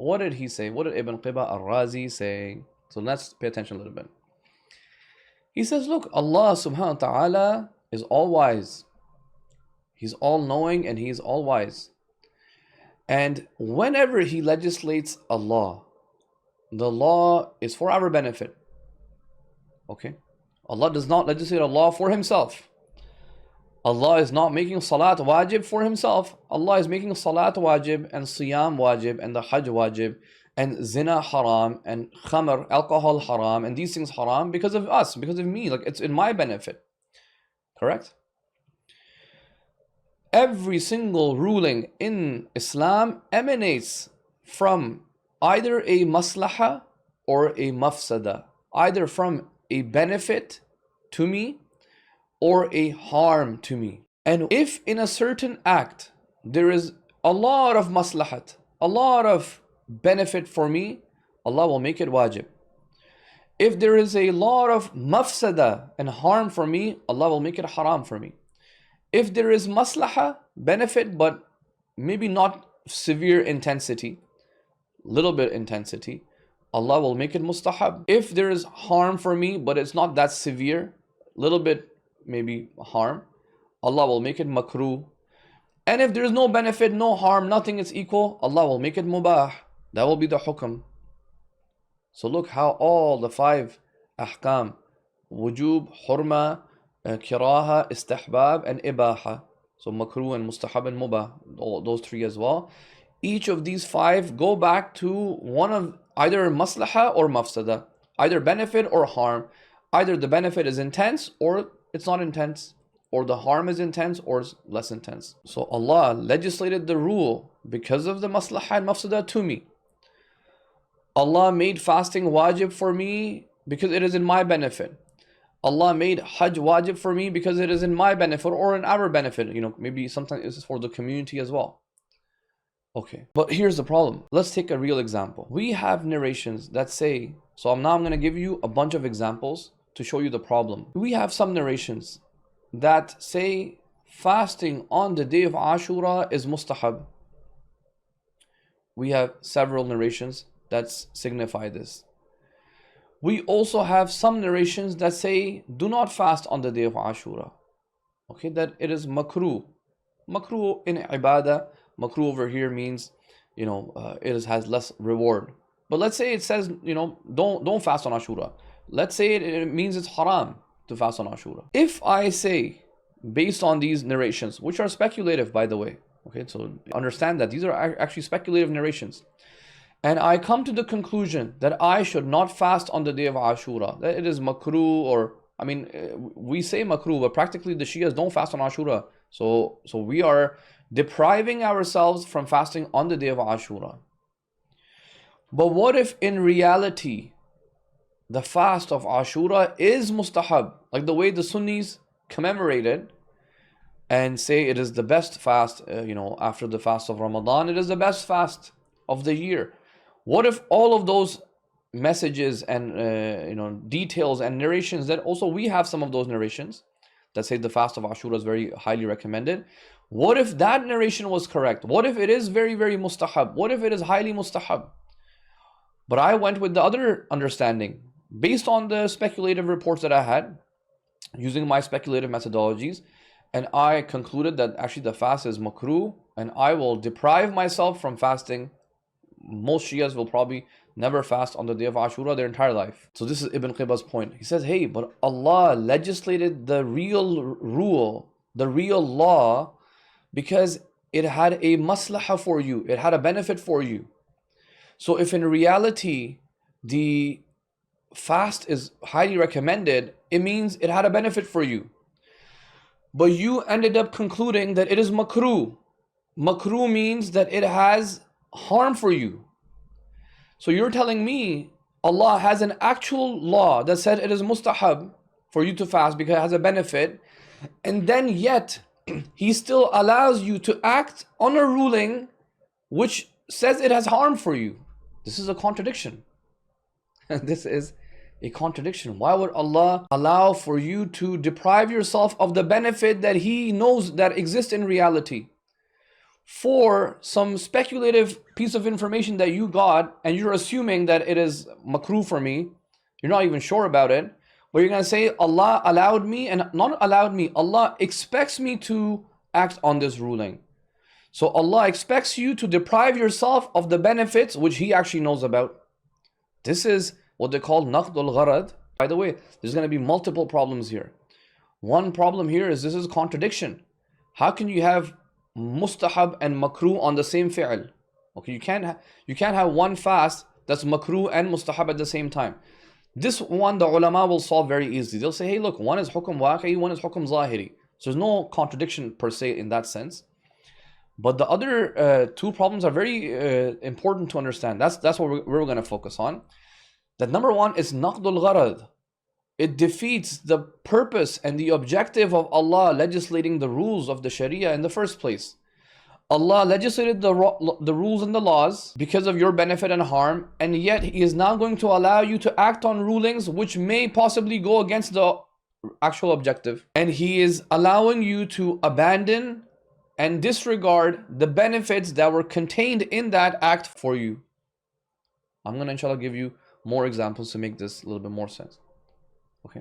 what did he say? What did Ibn Qiba al-Razi say? So let's pay attention a little bit. He says, look, Allah subhanahu wa ta'ala is all wise. He's all knowing and He's all wise. And whenever He legislates a law, the law is for our benefit. Okay? Allah does not legislate a law for Himself. Allah is not making salat wajib for Himself. Allah is making salat wajib and siyam wajib and the hajj wajib and zina haram and khamr, alcohol haram, and these things haram because of us, because of me. Like, it's in my benefit. Correct? Every single ruling in Islam emanates from either a maslaha or a mafsada, either from a benefit to me or a harm to me. And if in a certain act there is a lot of maslahat, a lot of benefit for me, Allah will make it wajib. If there is a lot of mafsada and harm for me, Allah will make it haram for me. If there is maslaha, benefit, but maybe not severe intensity, little bit intensity, Allah will make it mustahab. If there is harm for me, but it's not that severe, little bit maybe harm, Allah will make it makruh. And if there is no benefit, no harm, nothing is equal, Allah will make it mubah. That will be the hukm. So look how all the 5 ahkam, wujub, hurma, kiraha, istihbab, and ibaha. So makruh and mustahab and mubah, all those 3 as well. Each of these 5 go back to one of either maslaha or mafsada, either benefit or harm. Either the benefit is intense or it's not intense, or the harm is intense or it's less intense. So Allah legislated the rule because of the maslaha and mafsada to me. Allah made fasting wajib for me because it is in my benefit. Allah made hajj wajib for me because it is in my benefit or in our benefit. Maybe sometimes it's for the community as well. Okay, but here's the problem. Let's take a real example. We have narrations that say, so now I'm going to give you a bunch of examples to show you the problem. We have some narrations that say fasting on the day of Ashura is mustahab. We have several narrations that signify this. We also have some narrations that say do not fast on the day of Ashura. Okay, that it is makruh. Makruh in ibadah, makruh over here means, it has less reward. But let's say it says, don't fast on Ashura. Let's say it means it's haram to fast on Ashura. If I say, based on these narrations, which are speculative, by the way, okay, so understand that these are actually speculative narrations, and I come to the conclusion that I should not fast on the day of Ashura, that it is makruh, we say makruh, but practically the Shias don't fast on Ashura. So we are depriving ourselves from fasting on the day of Ashura. But what if in reality the fast of Ashura is mustahab, like the way the Sunnis commemorate it and say it is the best fast, after the fast of Ramadan, it is the best fast of the year. What if all of those messages and details and narrations, that also we have some of those narrations that say the fast of Ashura is very highly recommended. What if that narration was correct? What if it is very, very mustahab? What if it is highly mustahab? But I went with the other understanding based on the speculative reports that I had, using my speculative methodologies, and I concluded that actually the fast is makruh, and I will deprive myself from fasting. Most Shias will probably never fast on the day of Ashura their entire life. So this is Ibn Qiba's point. He says, hey, but Allah legislated the real rule, the real law, because it had a maslaha for you. It had a benefit for you. So if in reality the fast is highly recommended, it means it had a benefit for you. But you ended up concluding that it is makruh. Makruh means that it has harm for you. So you're telling me Allah has an actual law that said it is mustahab for you to fast because it has a benefit, and then yet He still allows you to act on a ruling which says it has harm for you. This is a contradiction. This is a contradiction. Why would Allah allow for you to deprive yourself of the benefit that He knows that exists in reality? for some speculative piece of information that you got, and you're assuming that it is makruh for me. You're not even sure about it, but you're going to say Allah allowed me, and not allowed me, Allah expects me to act on this ruling. So Allah expects you to deprive yourself of the benefits which He actually knows about. This is what they call naqdul gharad. By the way, there's going to be multiple problems here. One problem here is this is contradiction. How can you have mustahab and makruh on the same fi'l? Okay, you can't have one fast that's makruh and mustahab at the same time. This one the ulama will solve very easily. They'll say, hey, look, one is hukum waqi'i, one is hukum zahiri. So there's no contradiction per se in that sense. But the other two problems are very important to understand. That's what we're going to focus on. That number one is naqdul gharad. It defeats the purpose and the objective of Allah legislating the rules of the Sharia in the first place. Allah legislated the rules and the laws because of your benefit and harm, and yet He is now going to allow you to act on rulings which may possibly go against the actual objective. And He is allowing you to abandon and disregard the benefits that were contained in that act for you. I'm going to inshallah give you more examples to make this a little bit more sense. Okay.